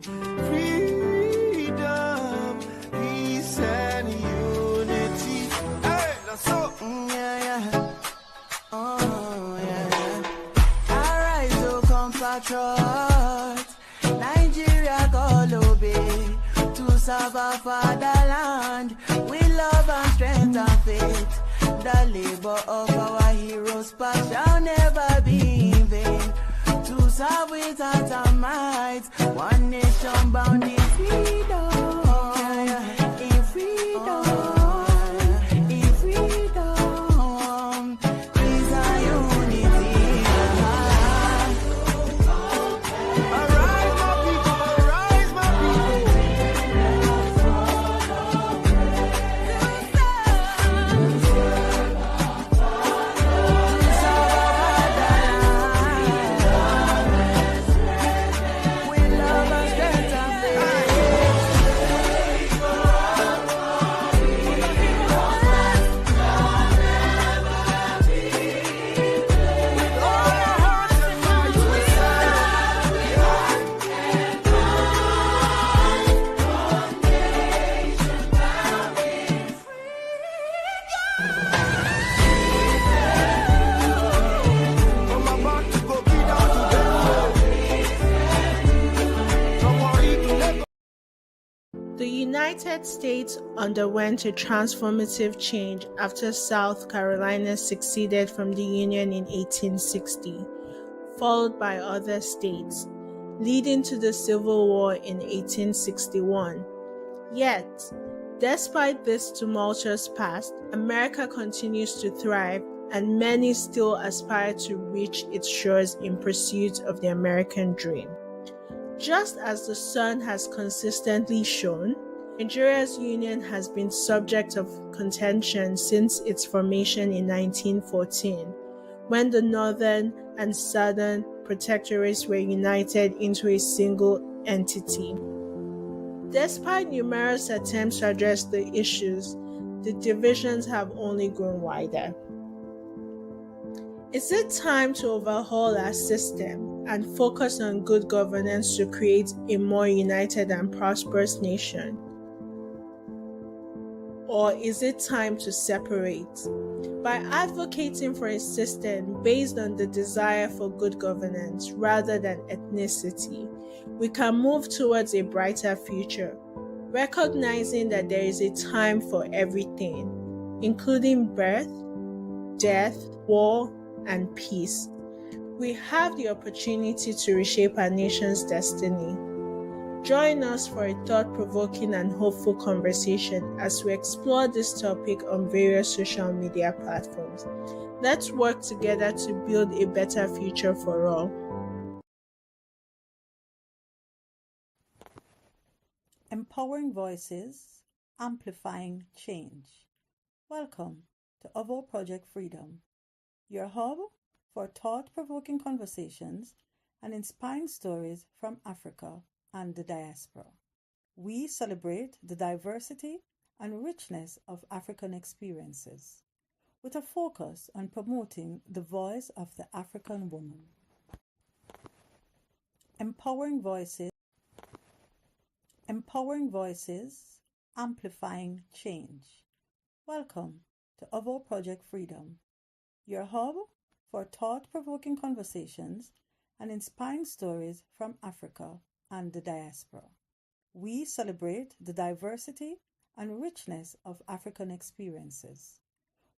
freedom, peace and unity. Hey, that's all. Yeah, yeah. Oh, yeah, yeah. Arise, oh compatriots, Nigeria call obey to serve our fatherland with love and strength and faith. The labor of our heroes past shall never be in vain. To serve with heart and might, one nation bound in freedom, in freedom, in freedom, peace and unity. Arise, my people, arise, my The United States underwent a transformative change after South Carolina seceded from the Union in 1860, followed by other states, leading to the Civil War in 1861. Yet, despite this tumultuous past, America continues to thrive, and many still aspire to reach its shores in pursuit of the American dream. Just as the sun has consistently shone, Nigeria's union has been subject of contention since its formation in 1914, when the northern and southern protectorates were united into a single entity. Despite numerous attempts to address the issues, the divisions have only grown wider. Is it time to overhaul our system and focus on good governance to create a more united and prosperous nation? Or is it time to separate? By advocating for a system based on the desire for good governance rather than ethnicity, we can move towards a brighter future, recognizing that there is a time for everything, including birth, death, war, and peace. We have the opportunity to reshape our nation's destiny. Join us for a thought-provoking and hopeful conversation as we explore this topic on various social media platforms. Let's work together to build a better future for all. Empowering voices, amplifying change. Welcome to Ovo Project Freedom, your hub for thought-provoking conversations and inspiring stories from Africa and the diaspora. We celebrate the diversity and richness of African experiences, with a focus on promoting the voice of the African woman. Empowering voices, amplifying change. Welcome to Ovo Project Freedom, your hub for thought-provoking conversations and inspiring stories from Africa and the diaspora. We celebrate the diversity and richness of African experiences,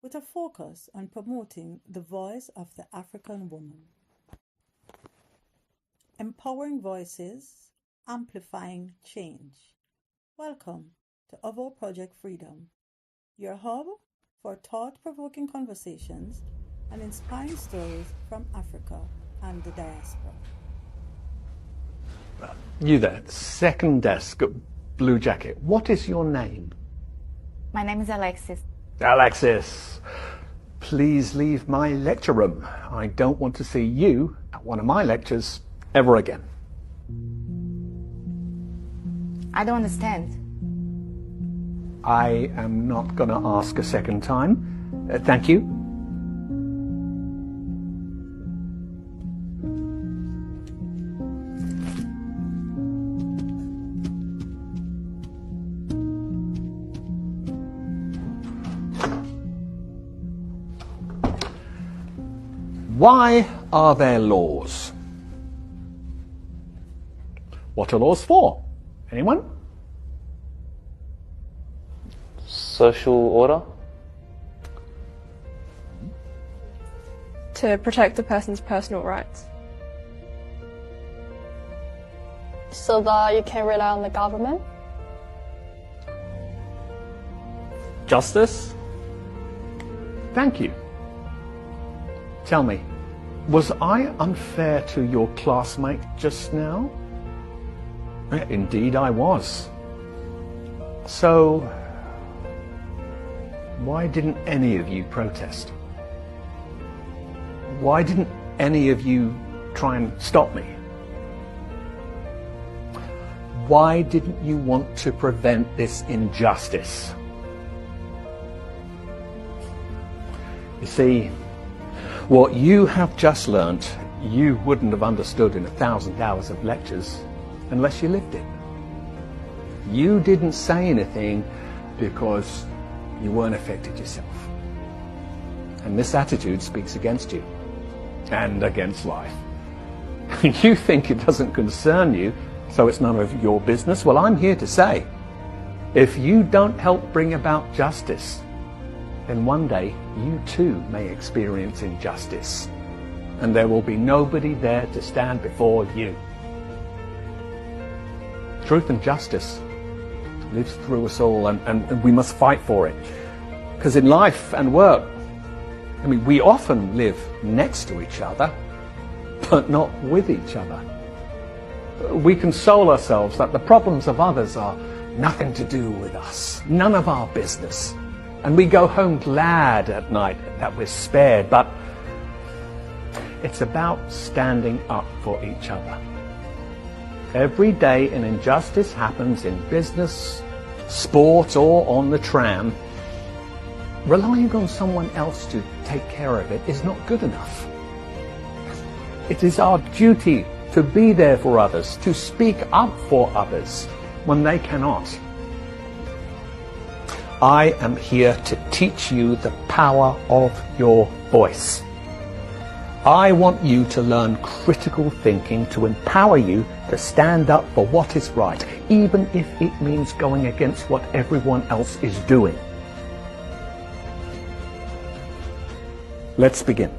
with a focus on promoting the voice of the African woman. Empowering voices, amplifying change. Welcome to Ovo Project Freedom, your hub for thought-provoking conversations and inspiring stories from Africa and the diaspora. You there, second desk, blue jacket. What is your name? My name is Alexis. Alexis, please leave my lecture room. I don't want to see you at one of my lectures ever again. I don't understand. I am not going to ask a second time. Thank you. Why are there laws? What are laws for? Anyone? Social order? To protect the person's personal rights. So that you can rely on the government? Justice? Thank you. Tell me, was I unfair to your classmate just now? Indeed I was. So, why didn't any of you protest? Why didn't any of you try and stop me? Why didn't you want to prevent this injustice? You see, what you have just learnt, you wouldn't have understood in 1,000 hours of lectures unless you lived it. You didn't say anything because you weren't affected yourself. And this attitude speaks against you and against life. You think it doesn't concern you, so it's none of your business. Well, I'm here to say, if you don't help bring about justice, then one day you too may experience injustice, and there will be nobody there to stand before you. Truth and justice lives through us all, and we must fight for it. Because in life and work, I mean, we often live next to each other, but not with each other. We console ourselves that the problems of others are nothing to do with us, none of our business. And we go home glad at night that we're spared, but it's about standing up for each other. Every day an injustice happens in business, sport, or on the tram. Relying on someone else to take care of it is not good enough. It is our duty to be there for others, to speak up for others when they cannot. I am here to teach you the power of your voice. I want you to learn critical thinking to empower you to stand up for what is right, even if it means going against what everyone else is doing. Let's begin.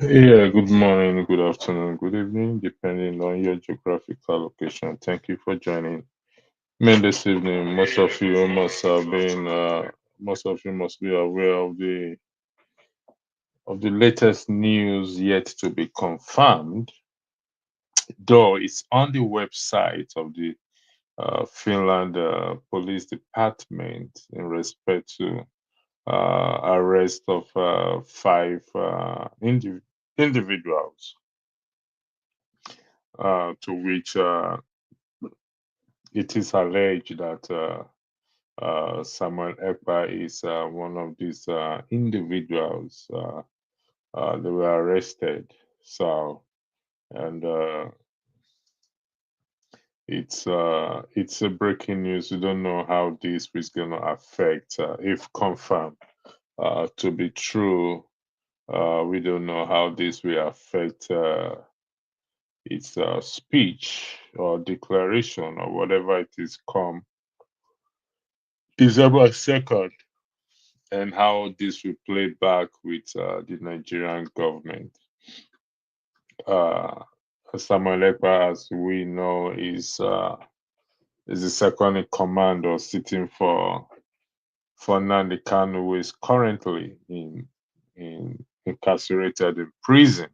Yeah, good morning, good afternoon, good evening, depending on your geographical location. Thank you for joining me this evening. Most of you must be aware of the latest news yet to be confirmed, though it's on the website of the Finland Police Department in respect to arrest of 5 individuals, to which it is alleged that Samuel Ekpa is one of these individuals. They were arrested. So, and it's a breaking news. We don't know how this is going to affect, if confirmed to be true. We don't know how this will affect its speech or declaration or whatever it is come December 2nd, and how this will play back with the Nigerian government. Samuel Ekpa, as we know, is the second in command or sitting for Nnamdi Kanu, who is currently incarcerated in prison.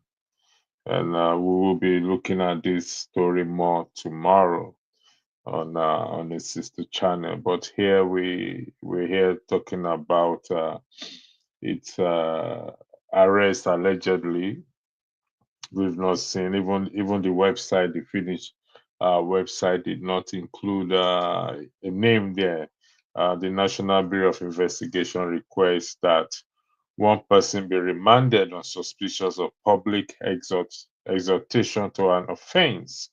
And we will be looking at this story more tomorrow on the sister channel. But here we're here talking about its arrest allegedly. We've not seen even the website, the Finnish website did not include a name there. The National Bureau of Investigation requests that one person be remanded on suspicions of public exhortation to an offense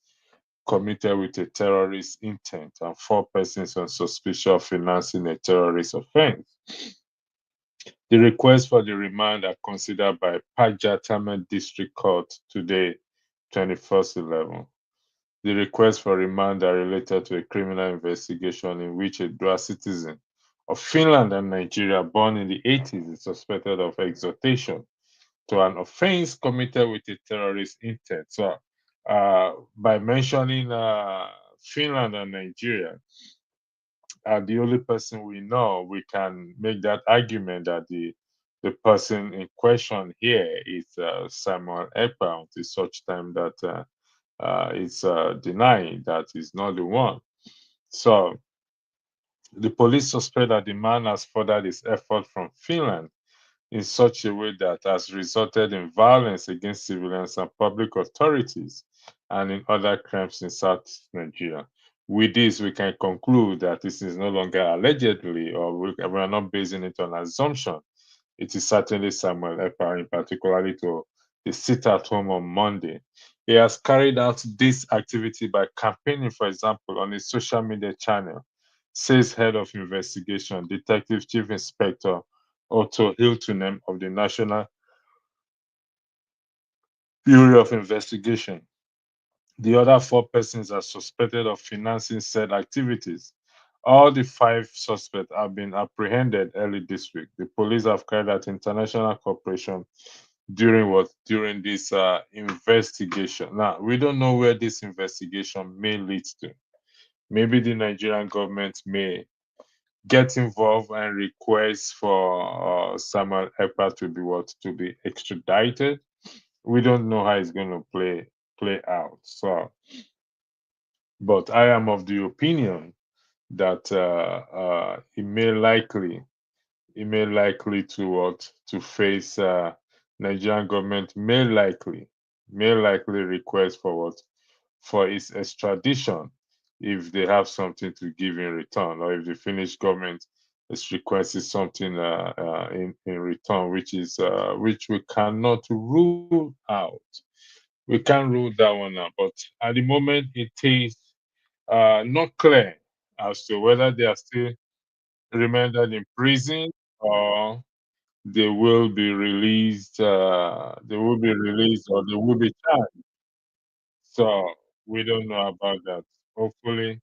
committed with a terrorist intent, and 4 persons on suspicion of financing a terrorist offense. The requests for the remand are considered by Pajatama District Court today, 21st/11. The requests for remand are related to a criminal investigation in which a dual citizen of Finland and Nigeria born in the 80s is suspected of exhortation to an offense committed with a terrorist intent. So, by mentioning Finland and Nigeria, the only person we know, we can make that argument that the person in question here is Samuel Ekpa until such time that it's denied that he's not the one. So the police suspect that the man has furthered his effort from Finland in such a way that has resulted in violence against civilians and public authorities and in other crimes in South Nigeria. With this, we can conclude that this is no longer allegedly, or we are not basing it on assumption. It is certainly Samuel Ekpa, in particularly to the sit at home on Monday. He has carried out this activity by campaigning, for example, on his social media channel, says head of investigation, Detective Chief Inspector Otto Hiltunen of the National Bureau of Investigation. The other 4 persons are suspected of financing said activities. All the 5 suspects have been apprehended early this week. The police have carried out international cooperation during this investigation. Now, we don't know where this investigation may lead to. Maybe the Nigerian government may get involved and request for Samuel Ekpa to be extradited. We don't know how it's going to play out. So, but I am of the opinion that it may likely to face Nigerian government may likely request for its extradition if they have something to give in return, or if the Finnish government is requesting something in return, which we cannot rule out. We can't rule that one out, but at the moment it is not clear as to whether they are still remanded in prison or they will be released. They will be released or they will be charged. So we don't know about that. Hopefully,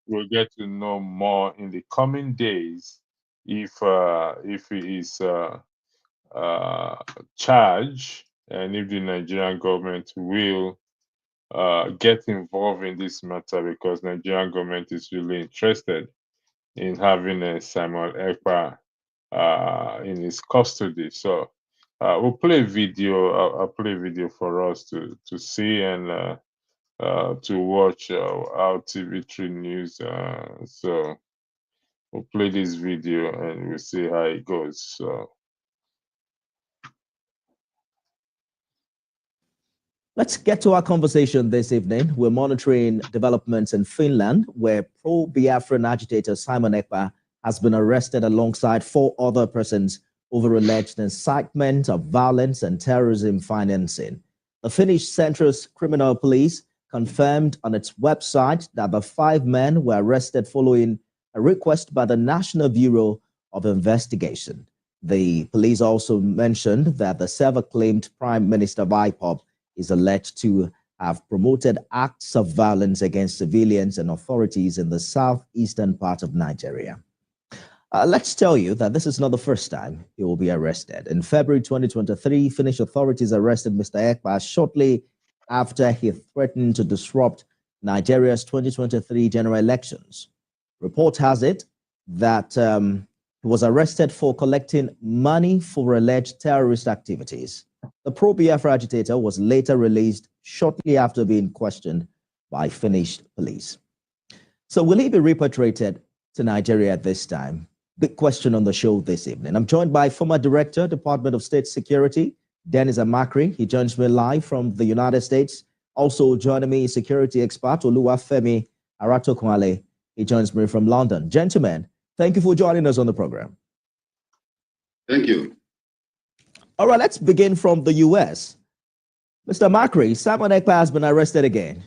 we'll get to know more in the coming days if he is charged, and if the Nigerian government will get involved in this matter, because Nigerian government is really interested in having a Samuel Ekpa in his custody. So we'll play a video. I'll play a video for us to see and to watch our TV3 news. So we'll play this video and we'll see how it goes. So. Let's get to our conversation this evening. We're monitoring developments in Finland, where pro-Biafran agitator Simon Ekpa has been arrested alongside 4 other persons over alleged incitement of violence and terrorism financing. The Finnish Centrist Criminal Police confirmed on its website that the 5 men were arrested following a request by the National Bureau of Investigation. The police also mentioned that the self-acclaimed Prime Minister of IPOB is alleged to have promoted acts of violence against civilians and authorities in the southeastern part of Nigeria. Let's tell you that this is not the first time he will be arrested. In February 2023, Finnish authorities arrested Mr. Ekpa shortly after he threatened to disrupt Nigeria's 2023 general elections. Report has it that he was arrested for collecting money for alleged terrorist activities. The pro-Biafra agitator was later released shortly after being questioned by Finnish police. So will he be repatriated to Nigeria at this time? Big question on the show this evening. I'm joined by former Director, Department of State Security, Dennis Amakri. He joins me live from the United States. Also joining me, security expert Oluwafemi Aratokunle. He joins me from London. Gentlemen, thank you for joining us on the program. Thank you. All right, let's begin from the U.S. Mr. Makri, Simon Ekpa has been arrested again,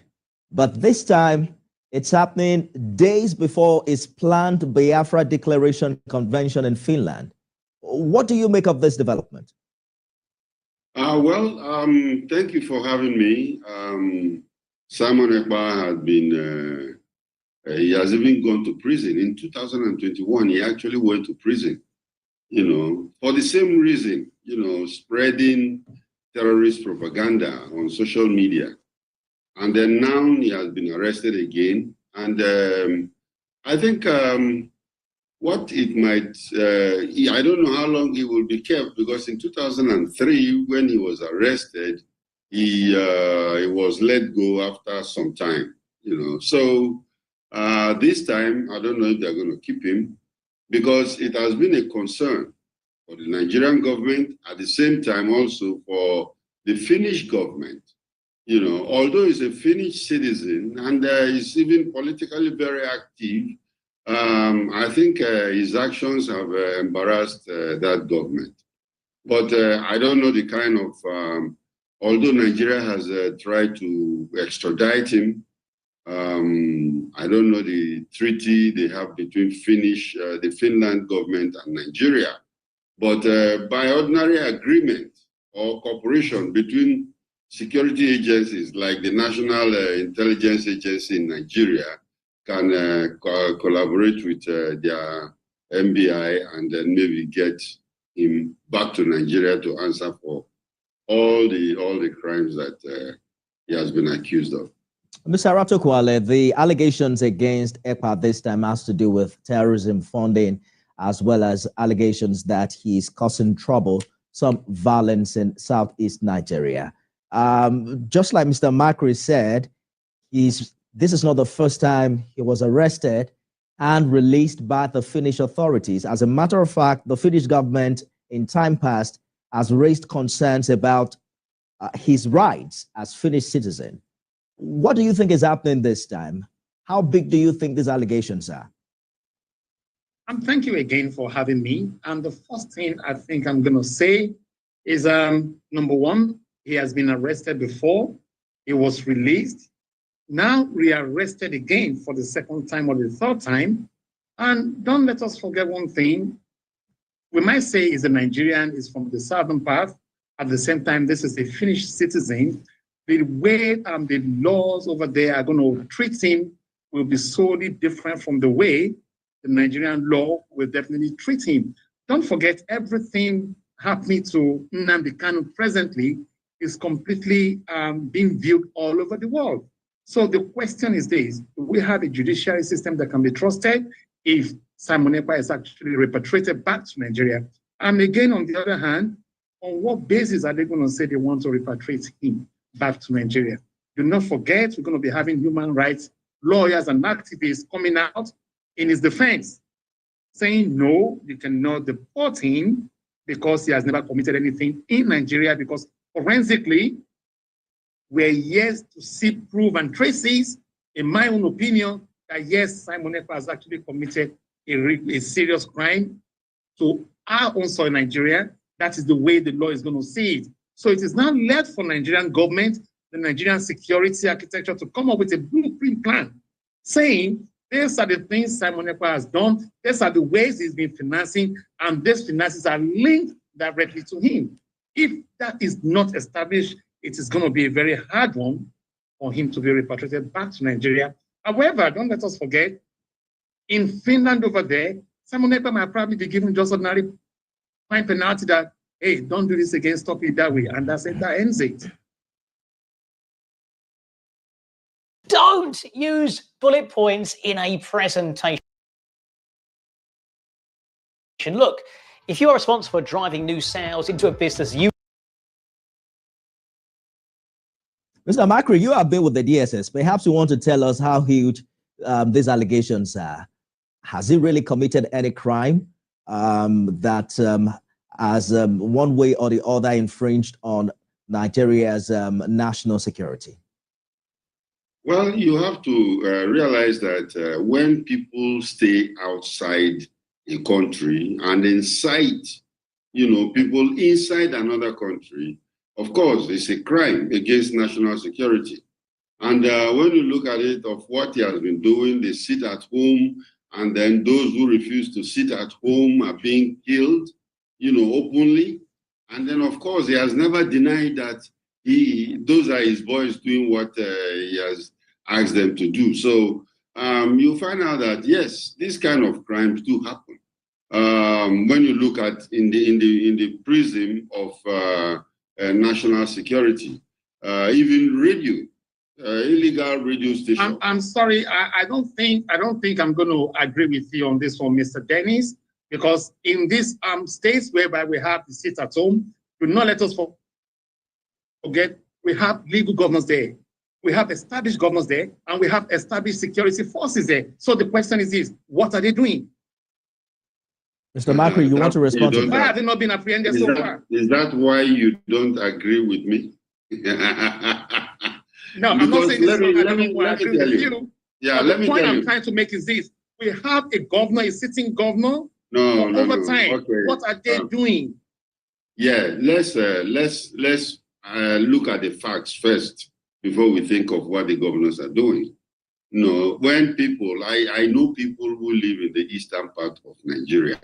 but this time it's happening days before his planned Biafra Declaration Convention in Finland. What do you make of this development? Thank you for having me. Simon Ekpa has been, he has even gone to prison. In 2021, he actually went to prison, for the same reason, spreading terrorist propaganda on social media. And then now he has been arrested again. And I think what it might, I don't know how long he will be kept, because in 2003, when he was arrested, he was let go after some time, So this time, I don't know if they're going to keep him, because it has been a concern for the Nigerian government, at the same time also for the Finnish government. Although he's a Finnish citizen and is even politically very active, I think his actions have embarrassed that government. But I don't know the kind of, although Nigeria has tried to extradite him, I don't know the treaty they have between the Finland government and Nigeria. But by ordinary agreement or cooperation between security agencies like the National Intelligence Agency in Nigeria can collaborate with their MBI and then maybe get him back to Nigeria to answer for all the crimes that he has been accused of. Mr. Aratokunle, the allegations against Ekpa this time has to do with terrorism funding, as well as allegations that he's causing trouble, some violence in southeast Nigeria. Just like Mr. Makri said, this is not the first time he was arrested and released by the Finnish authorities. As a matter of fact, the Finnish government in time past has raised concerns about his rights as Finnish citizen. What do you think is happening this time? How big do you think these allegations are? Thank you again for having me. And the first thing I think I'm going to say is, number one, he has been arrested before. He was released. Now rearrested again for the second time or the third time. And don't let us forget one thing. We might say he's a Nigerian, he's from the southern part. At the same time, this is a Finnish citizen. The way the laws over there are going to treat him will be solely different from the way the Nigerian law will definitely treat him. Don't forget, everything happening to Nnamdi Kanu presently is completely being viewed all over the world. So the question is this: do we have a judiciary system that can be trusted if Simon Ekpa is actually repatriated back to Nigeria? And again, on the other hand, on what basis are they going to say they want to repatriate him back to Nigeria? Do not forget, we're going to be having human rights lawyers and activists coming out in his defense. saying, no, you cannot deport him because he has never committed anything in Nigeria, because forensically, we're yet to see proof and traces, in my own opinion, that yes, Simon Ekpa has actually committed a serious crime to our own soil, Nigeria. That is the way the law is going to see it. So it is now left for Nigerian government, the Nigerian security architecture, to come up with a blueprint plan saying, these are the things Simon Ekpa has done, these are the ways he's been financing, and these finances are linked directly to him. If that is not established, it is going to be a very hard one for him to be repatriated back to Nigeria. However, don't let us forget, in Finland over there, Simon Ekpa might probably be given just ordinary fine penalty that, hey, don't do this again, stop it that way. And that's it, that ends it. Don't use bullet points in a presentation. Look, if you are responsible for driving new sales into a business, you... Mr. Makri, you have been with the DSS. Perhaps you want to tell us how huge these allegations are. Has he really committed any crime that has one way or the other infringed on Nigeria's national security? Well, you have to realize that when people stay outside a country and incite, people inside another country, of course, it's a crime against national security. And when you look at it of what he has been doing, they sit at home, and then those who refuse to sit at home are being killed, openly. And then, of course, he has never denied that those are his boys doing what he has asked them to do. So you find out that, yes, these kind of crimes do happen. When you look at in the prism of national security, even radio, illegal radio station. I'm sorry, I don't think I'm going to agree with you on this one, Mr. Dennis, because in these states whereby we have the sit at home, do not let us forget we have legal governors there, we have established governors there, and we have established security forces there. So the question is this: what are they doing? Mr. Makri, you want to respond to that? Why have they not been apprehended so far? Is that why you don't agree with me? No, I'm not saying this. Let me tell you. Yeah, the point I'm trying to make is this: we have a governor, a sitting governor. Over time, okay. What are they doing? Yeah, let's look at the facts first before we think of what the governors are doing. When people, I know people who live in the eastern part of Nigeria.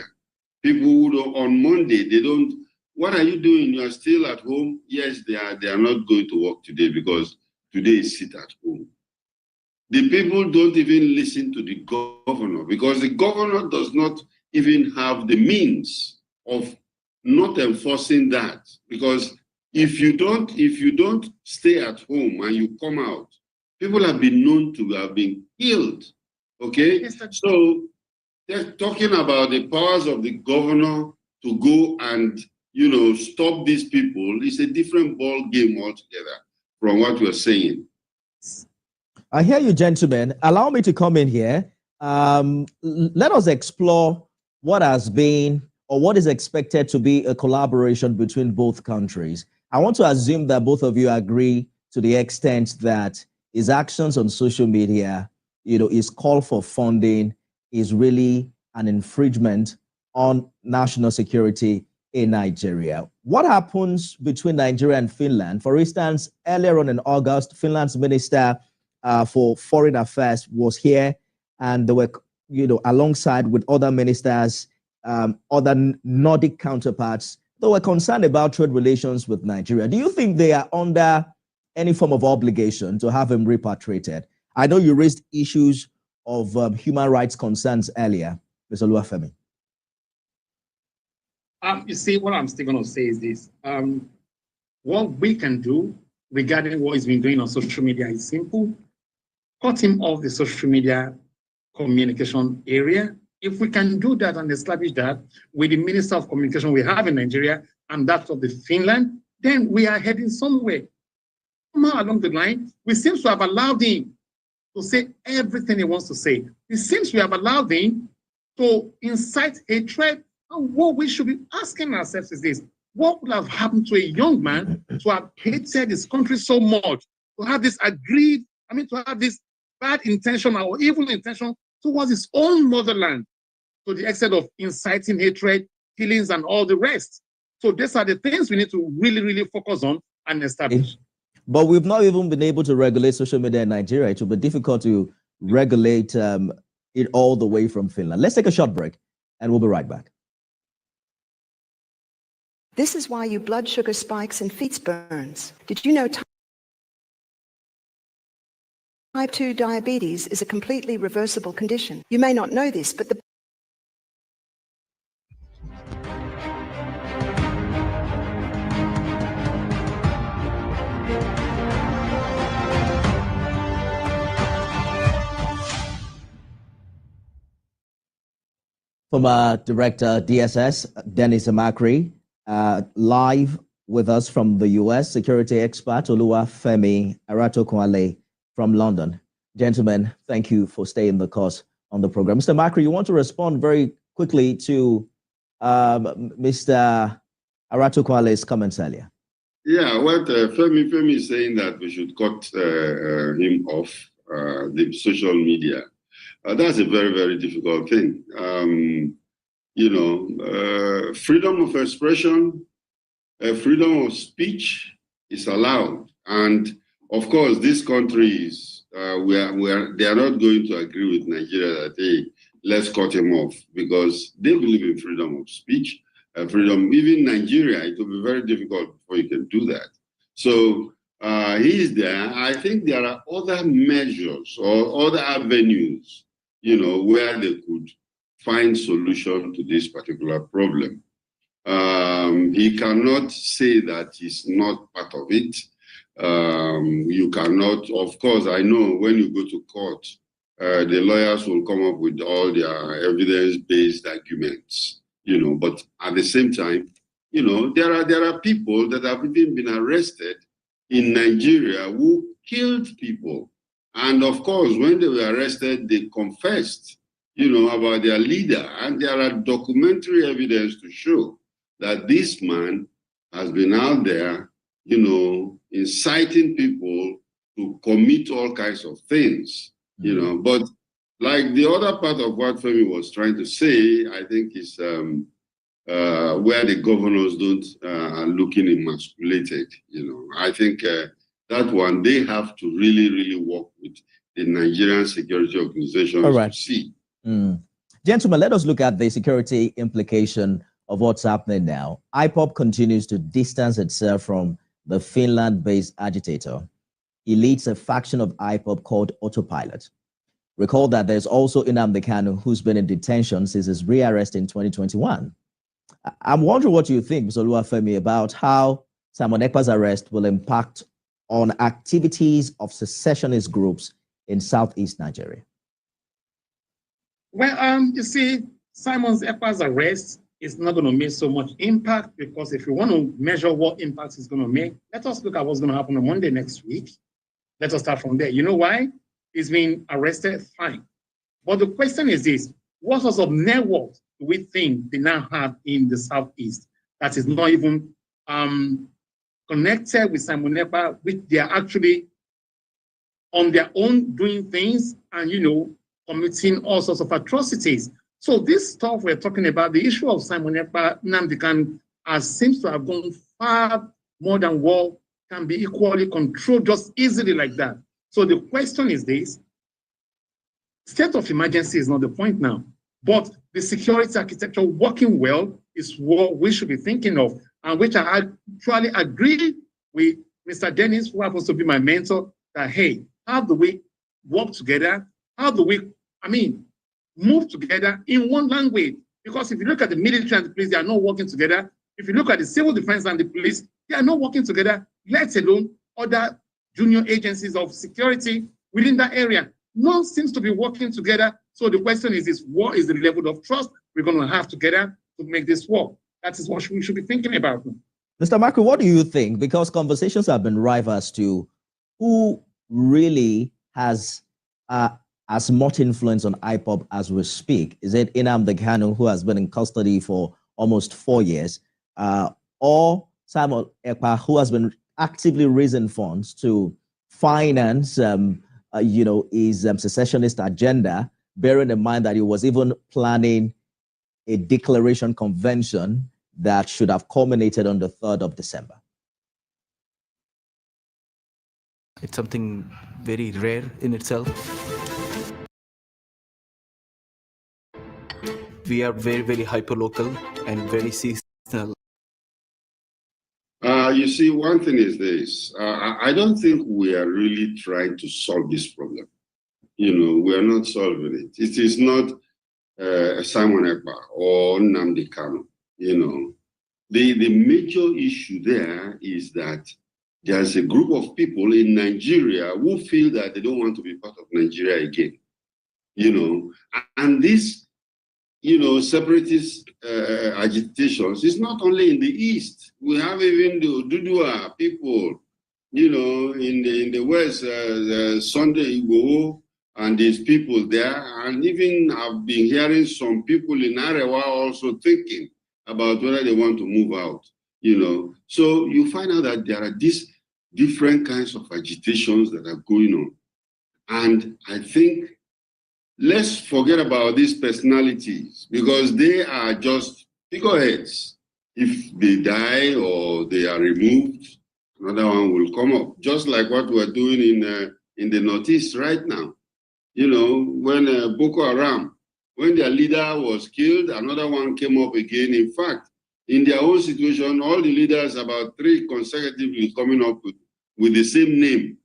People who don't, on Monday, they don't, what are you doing? You are still at home? Yes, they are not going to work today because today is sit at home. The people don't even listen to the governor because the governor does not even have the means of not enforcing that. Because if you don't stay at home and you come out, people have been known to have been killed. Okay? So they're talking about the powers of the governor to go and, stop these people. It's a different ball game altogether from what you're saying. I hear you, gentlemen. Allow me to come in here. Let us explore what has been or what is expected to be a collaboration between both countries. I want to assume that both of you agree to the extent that his actions on social media, his call for funding is really an infringement on national security in Nigeria. What happens between Nigeria and Finland? For instance, earlier on in August, Finland's Minister for Foreign Affairs was here, and they were, alongside with other ministers, other Nordic counterparts, they were concerned about trade relations with Nigeria. Do you think they are under any form of obligation to have him repatriated? I know you raised issues of human rights concerns earlier, Mr. Luafemi. You see, what I'm still going to say is this. What we can do regarding what he's been doing on social media is simple. Cut him off the social media communication area. If we can do that and establish that with the Minister of Communication we have in Nigeria and that of the Finland, then we are heading somewhere. Somehow along the line, we seem to have allowed him to say everything he wants to say. It seems we have allowed him to incite hatred. And what we should be asking ourselves is this: what would have happened to a young man to have hated his country so much, to have this to have this bad intention or evil intention towards his own motherland, to the extent of inciting hatred, killings, and all the rest? So these are the things we need to really, really focus on and establish. But we've not even been able to regulate social media in Nigeria. It will be difficult to regulate it all the way from Finland. Let's take a short break, and we'll be right back. This is why your blood sugar spikes and feet burns. Did you know type 2 diabetes is a completely reversible condition? You may not know this, but the From our director, DSS, Dennis Amakri, live with us from the US, security expert Oluwafemi Aratokunle from London. Gentlemen, thank you for staying the course on the program. Mr. Amakri, you want to respond very quickly to Mr. Aratokunle's comments earlier? Yeah, what Femi is saying that we should cut him off the social media. That's a very, very difficult thing. Freedom of expression, freedom of speech is allowed. And of course, these countries, they are not going to agree with Nigeria that, hey, let's cut him off, because they believe in freedom of speech, freedom. Even Nigeria, it will be very difficult before you can do that. So he is there. I think there are other measures or other avenues, where they could find solution to this particular problem. He cannot say that he's not part of it. You cannot, of course, I know when you go to court, the lawyers will come up with all their evidence-based arguments, but at the same time, there are people that have even been arrested in Nigeria who killed people. And of course, when they were arrested, they confessed, about their leader. And there are documentary evidence to show that this man has been out there, inciting people to commit all kinds of things, But like the other part of what Femi was trying to say, I think is where the governors are looking emasculated, I think that one, they have to really, really work with the Nigerian security organizations to see. Gentlemen, let us look at the security implication of what's happening now. IPOB continues to distance itself from the Finland-based agitator. He leads a faction of IPOB called Autopilot. Recall that there's also Nnamdi Kanu, who's been in detention since his rearrest in 2021. I'm wondering what you think, Mr. Oluwafemi, about how Simon Ekpa's arrest will impact on activities of secessionist groups in Southeast Nigeria. Well, you see, Simon Ekpa's arrest is not going to make so much impact, because if you want to measure what impact it's going to make, let us look at what's going to happen on Monday next week. Let us start from there. You know why? He's been arrested, fine. But the question is this: what sort of network do we think they now have in the Southeast that is not even connected with Simon Ekpa, which they are actually on their own doing things and, committing all sorts of atrocities? So this stuff we're talking about, the issue of Simon Ekpa, Nnamdi Kanu, seems to have gone far more than what can be equally controlled just easily like that. So the question is this: state of emergency is not the point now, but the security architecture working well is what we should be thinking of, and which I actually agree with Mr. Dennis, who happens to be my mentor, that, hey, how do we work together? How do we, move together in one language? Because if you look at the military and the police, they are not working together. If you look at the civil defense and the police, they are not working together, let alone other junior agencies of security within that area. None seems to be working together. So the question is what is the level of trust we're going to have together to make this work? That is what we should be thinking about. Mr. Amakri, what do you think? Because conversations have been rife as to who really has has much influence on IPOB as we speak? Is it Nnamdi Kanu, who has been in custody for almost 4 years, or Simon Ekpa, who has been actively raising funds to finance, his secessionist agenda, bearing in mind that he was even planning a declaration convention that should have culminated on the 3rd of December? It's something very rare in itself. We are very, very hyper-local and very seasonal. You see, one thing is this. I don't think we are really trying to solve this problem. We are not solving it. It is not Simon Ekpa or Nnamdi Kanu. The major issue there is that there's a group of people in Nigeria who feel that they don't want to be part of Nigeria again. And this, separatist agitations is not only in the East. We have even the Dudua people, in the West, Sunday Igbo and these people there. And even I've been hearing some people in Arewa also thinking about whether they want to move out, So you find out that there are these different kinds of agitations that are going on. And I think let's forget about these personalities because they are just figureheads. If they die or they are removed, another one will come up, just like what we're doing in the Northeast right now. When Boko Haram, when their leader was killed, another one came up again. In fact, in their own situation, all the leaders, about 3 consecutively coming up with the same name,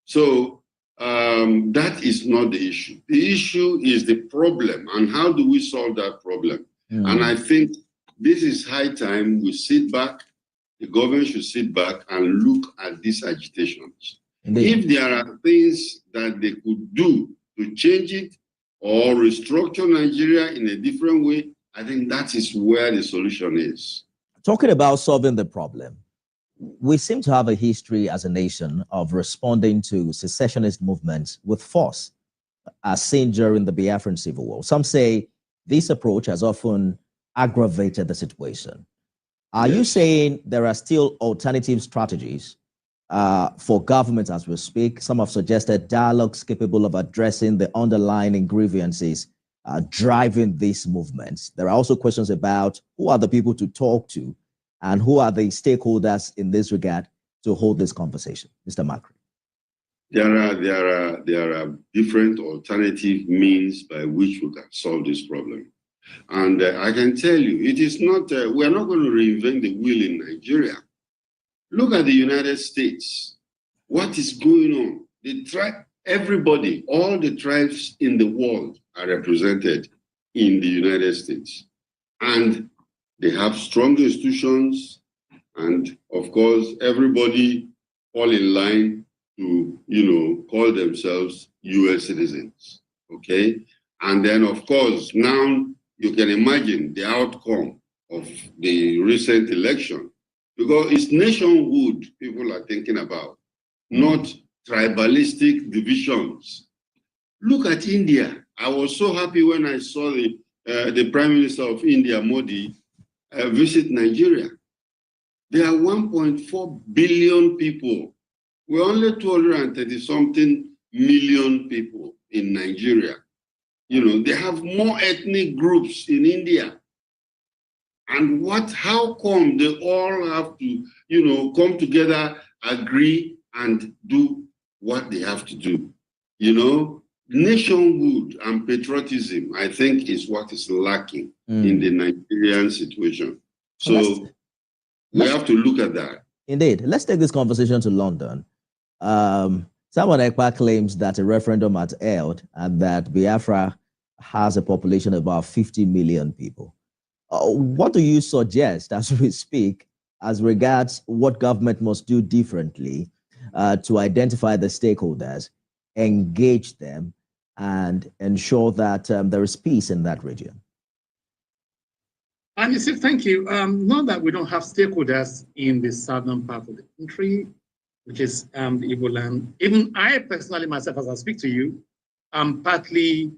So that is not the issue. The issue is the problem, and how do we solve that problem? And I think this is high time we sit back, the government should sit back and look at these agitations. Indeed. If there are things that they could do to change it or restructure Nigeria in a different way, I think that is where the solution is. Talking about solving the problem, we seem to have a history as a nation of responding to secessionist movements with force, as seen during the Biafran Civil War. Some say this approach has often aggravated the situation. Are you saying there are still alternative strategies for government as we speak? Some have suggested dialogues capable of addressing the underlying grievances driving these movements. There are also questions about who are the people to talk to and who are the stakeholders in this regard to hold this conversation. Mr. Macri. There are different alternative means by which we can solve this problem. And I can tell you, it is not, we are not going to reinvent the wheel in Nigeria. Look at the United States. What is going on? Everybody, all the tribes in the world are represented in the United States. And they have strong institutions. And of course, everybody fall in line to, call themselves US citizens. Okay? And then, of course, now you can imagine the outcome of the recent election, because it's nationhood people are thinking about, not tribalistic divisions. Look at India. I was so happy when I saw the Prime Minister of India, Modi, visit Nigeria. There are 1.4 billion people. We're only 230-something million people in Nigeria. They have more ethnic groups in India. And how come they all have to, come together, agree, and do what they have to do? Nationhood and patriotism, I think, is what is lacking in the Nigerian situation. So we have to look at that. Indeed. Let's take this conversation to London. Simon Ekpa claims that a referendum had held and that Biafra has a population of about 50 million people. What do you suggest as we speak as regards what government must do differently to identify the stakeholders, engage them, and ensure that there is peace in that region? And you see, thank you. Not that we don't have stakeholders in the southern part of the country, which is the Igbo land. Even I personally, myself, as I speak to you, I'm partly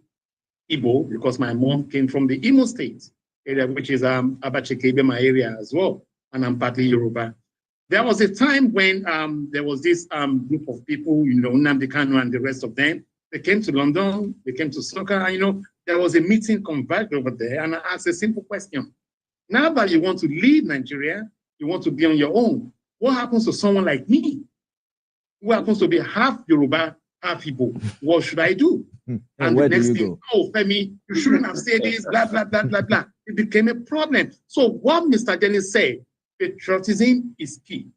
Igbo because my mom came from the Imo State area, which is Abachekebe, my area as well, and I'm partly Yoruba. There was a time when there was this group of people, Nnamdi Kanu and the rest of them. They came to London, they came to soccer, and there was a meeting conveyed over there, and I asked a simple question. Now that you want to leave Nigeria, you want to be on your own, what happens to someone like me, who happens to be half Yoruba, half Igbo? What should I do? And the next thing, oh, Femi, you shouldn't have said this, blah, blah, blah, blah, blah. It became a problem. So what Mr. Dennis said, patriotism is key.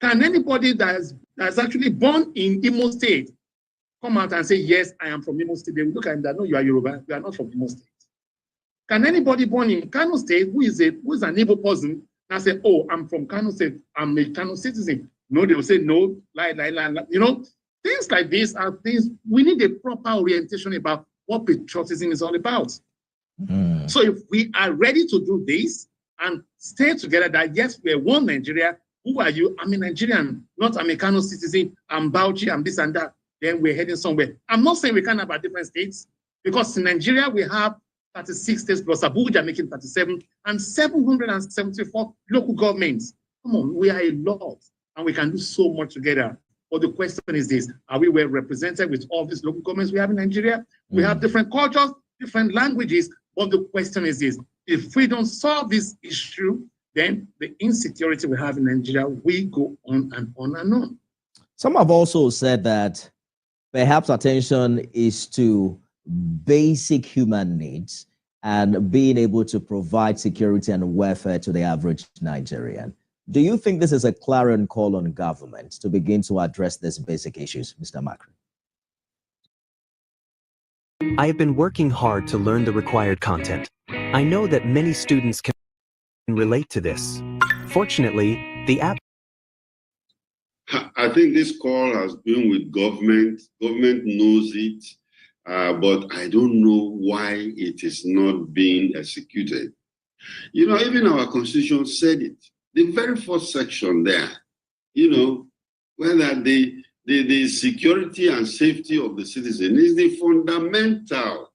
Can anybody that's actually born in Imo State come out and say, yes, I am from Imo State? They will look at him that, no, you are Yoruba, you are not from Imo State. Can anybody born in Kano State, who is an Igbo person, and say, oh, I'm from Kano State, I'm a Kano citizen? No, they will say, no, lie. Things like this are things, we need a proper orientation about what patriotism is all about. So if we are ready to do this and stay together, that yes, we're one Nigeria, who are you? I'm a Nigerian, not I'm a Kano citizen, I'm Bauchi, I'm this and that, then we're heading somewhere. I'm not saying we can't have our different states, because in Nigeria, we have 36 states plus Abuja making 37 and 774 local governments. Come on, we are a lot and we can do so much together. But the question is this, are we well represented with all these local governments we have in Nigeria? We have different cultures, different languages, but the question is this, if we don't solve this issue, then the insecurity we have in Nigeria will go on and on and on. Some have also said that perhaps attention is to basic human needs and being able to provide security and welfare to the average Nigerian. Do you think this is a clarion call on government to begin to address these basic issues, Mr. Macri? I have been working hard to learn the required content. I know that many students can relate to this. Fortunately, the app... I think this call has been with government. Government knows it, but I don't know why it is not being executed. Even our constitution said it. The very first section there, whether the security and safety of the citizen is the fundamental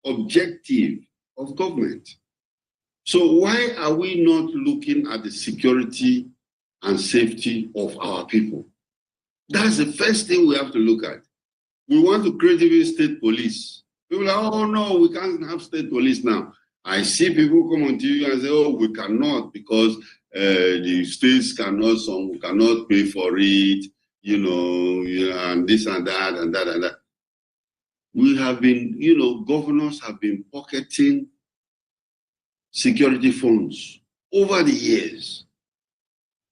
objective of government. So why are we not looking at the security and safety of our people? That's the first thing we have to look at. We want to create even state police. People are, oh no, we can't have state police now. I see people come on TV and say, oh, we cannot because the states cannot pay for it, and this and that and that and that. We have been, governors have been pocketing security funds over the years.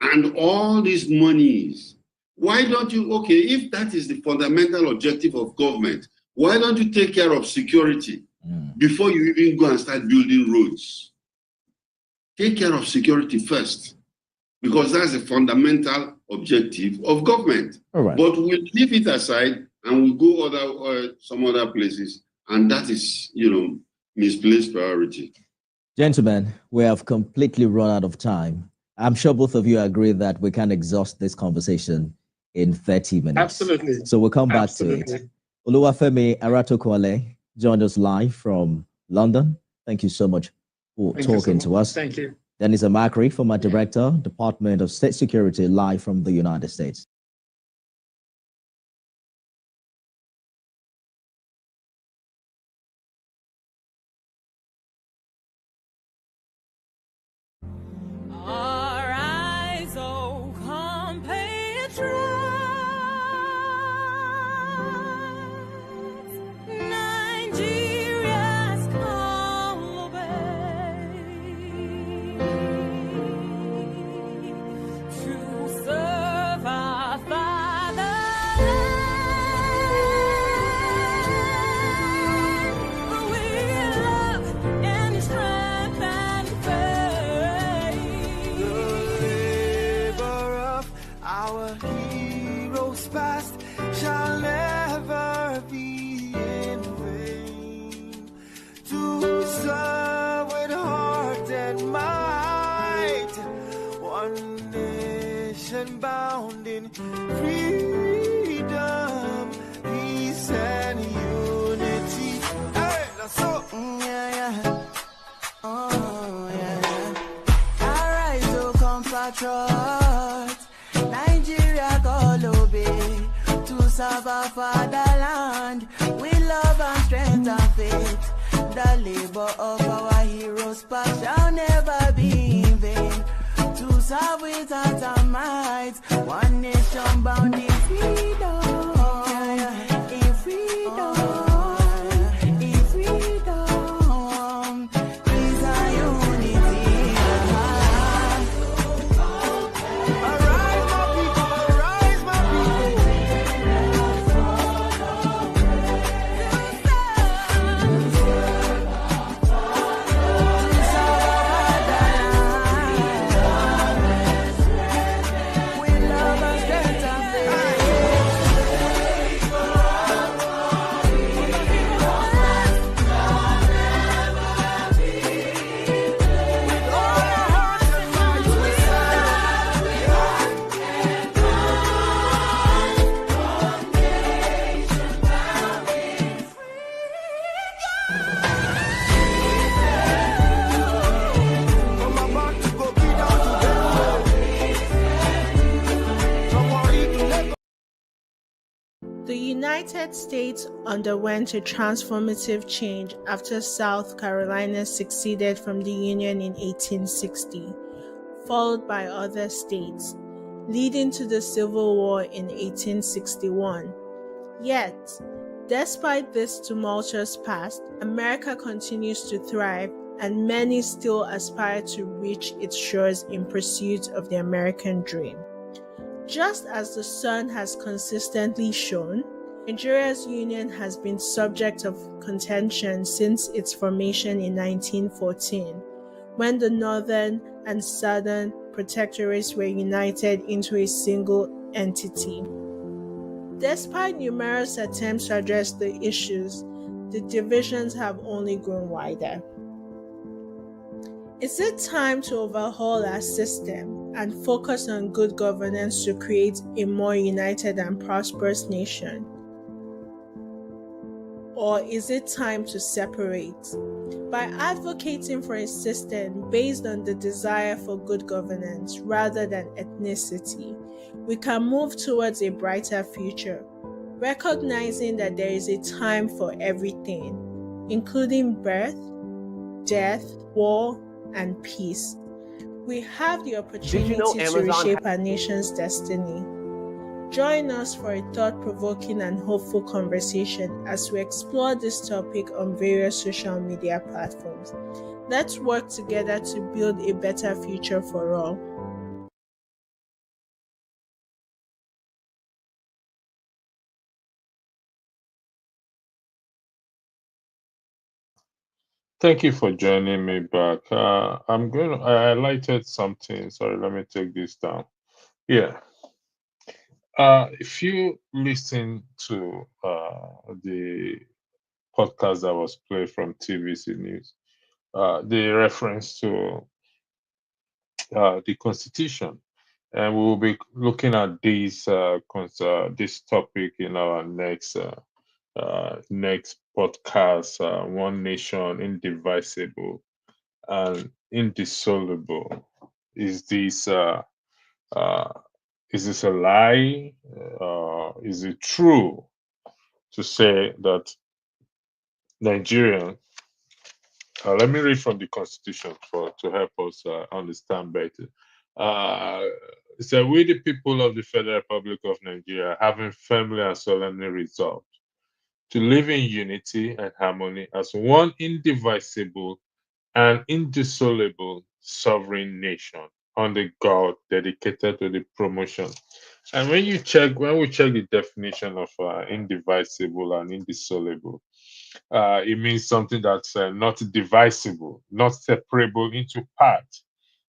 And all these monies, why don't you, if that is the fundamental objective of government, why don't you take care of security before you even go and start building roads? Take care of security first, because that's a fundamental objective of government. All right. But we'll leave it aside and we'll go some other places, and that is, misplaced priority. Gentlemen, we have completely run out of time. I'm sure both of you agree that we can exhaust this conversation in 30 minutes. Absolutely. So we'll come back to it. Oluwafemi Aratokwale joined us live from London. Thank you so much for talking to us. Thank you. Dennis Amakri, former Director, Department of State Security, live from the United States. Bound in freedom, peace and unity. yeah, yeah. Oh, yeah, yeah. Arise, oh, compatriots. Nigeria call obey to serve our fatherland with love and strength and faith. The labor of our heroes past shall never be in vain. To serve with heart and might, one nation bound in freedom. In freedom. In freedom. Peace and unity. Arise, my people. Arise, my The United States underwent a transformative change after South Carolina seceded from the Union in 1860, followed by other states, leading to the Civil War in 1861. Yet, despite this tumultuous past, America continues to thrive, and many still aspire to reach its shores in pursuit of the American dream. Just as the sun has consistently shone, Nigeria's union has been subject of contention since its formation in 1914, when the northern and southern protectorates were united into a single entity. Despite numerous attempts to address the issues, the divisions have only grown wider. Is it time to overhaul our system and focus on good governance to create a more united and prosperous nation? Or is it time to separate? By advocating for a system based on the desire for good governance rather than ethnicity, we can move towards a brighter future, recognizing that there is a time for everything, including birth, death, war, and peace. We have the opportunity to reshape our nation's destiny. Join us for a thought-provoking and hopeful conversation as we explore this topic on various social media platforms. Let's work together to build a better future for all. Thank you for joining me back. I highlighted something. Sorry, let me take this down. Yeah. If you listen to the podcast that was played from TVC News, the reference to the Constitution, and we will be looking at this topic in our next podcast. One nation, indivisible and indissoluble. Is this uh, is this a lie? Is it true to say that Nigerian? Let me read from the Constitution to help us understand better. It said, "We, the people of the Federal Republic of Nigeria, having firmly and solemnly resolved to live in unity and harmony as one indivisible and indissoluble sovereign nation under God, dedicated to the promotion." And when we check the definition of indivisible and indissoluble, it means something that's not divisible, not separable into parts,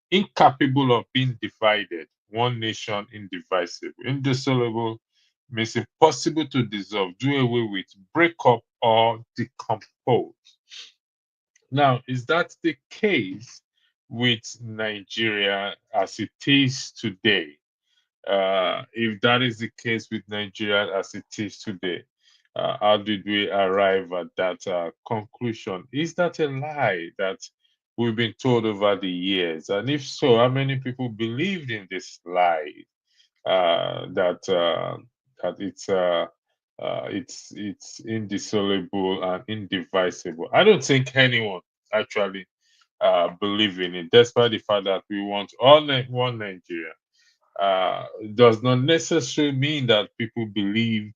incapable of being divided. One nation, indivisible. Indissoluble means impossible to dissolve, do away with, break up, or decompose. Now, is that the case with Nigeria as it is today? If that is the case with Nigeria as it is today, How did we arrive at that conclusion? Is that a lie that we've been told over the years? And if so, how many people believed in this lie? That it's indissoluble and indivisible. I don't think anyone actually believe in it, despite the fact that we want one Nigeria. Does not necessarily mean that people believe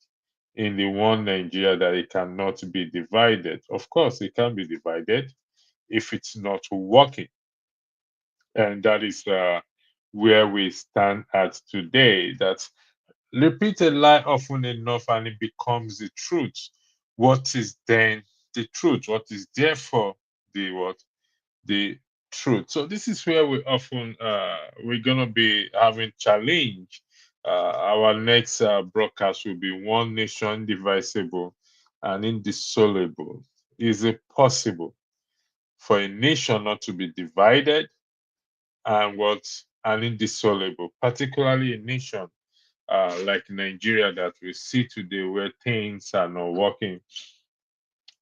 in the one Nigeria that it cannot be divided. Of course, it can be divided if it's not working, and that is where we stand at today. That repeat a lie often enough and it becomes the truth. What is then the truth? What is therefore the what? The truth. So this is where we often we're gonna be having challenge. Our next broadcast will be one nation divisible and indissoluble. Is it possible for a nation not to be divided and what and indissoluble, particularly a nation like Nigeria that we see today where things are not working.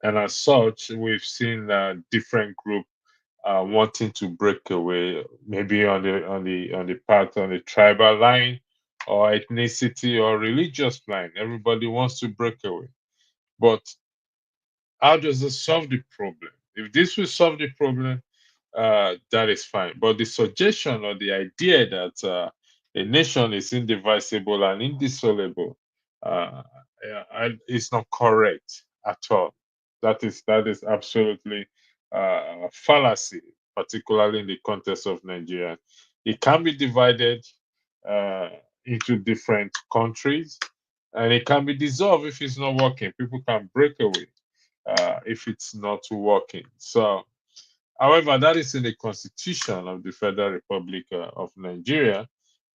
And as such, we've seen different groups wanting to break away, maybe on the path on the tribal line or ethnicity or religious line. Everybody wants to break away. But how does this solve the problem? If this will solve the problem, that is fine. But the suggestion or the idea that a nation is indivisible and indissoluble is not correct at all. That is absolutely a fallacy, particularly in the context of Nigeria. It can be divided uh, into different countries, and it can be dissolved if it's not working. People can break away if it's not working. So, however, that is in the Constitution of the Federal Republic of Nigeria,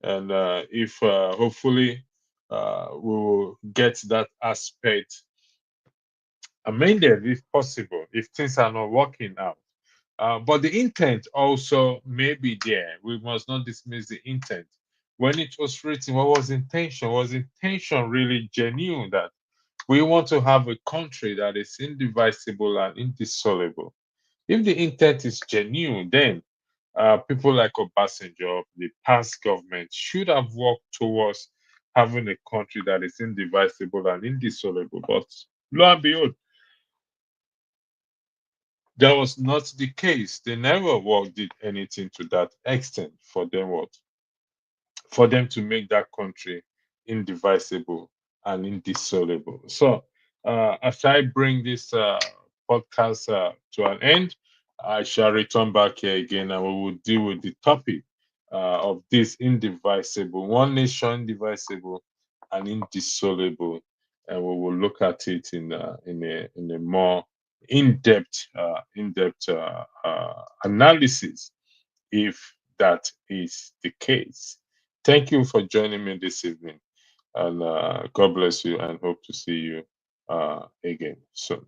and if hopefully we will get that aspect amended if possible, if things are not working out. But the intent also may be there. We must not dismiss the intent. When it was written, what was intention? Was intention really genuine that we want to have a country that is indivisible and indissoluble? If the intent is genuine, then people like Obasanjo, the past government, should have worked towards having a country that is indivisible and indissoluble. But lo and behold, that was not the case. They never did anything to that extent for them for them to make that country indivisible and indissoluble. So, as I bring this podcast to an end, I shall return back here again and we will deal with the topic of this indivisible, one nation indivisible and indissoluble, and we will look at it in a more in-depth analysis if that is the case. Thank you for joining me this evening, and God bless you, and hope to see you again soon.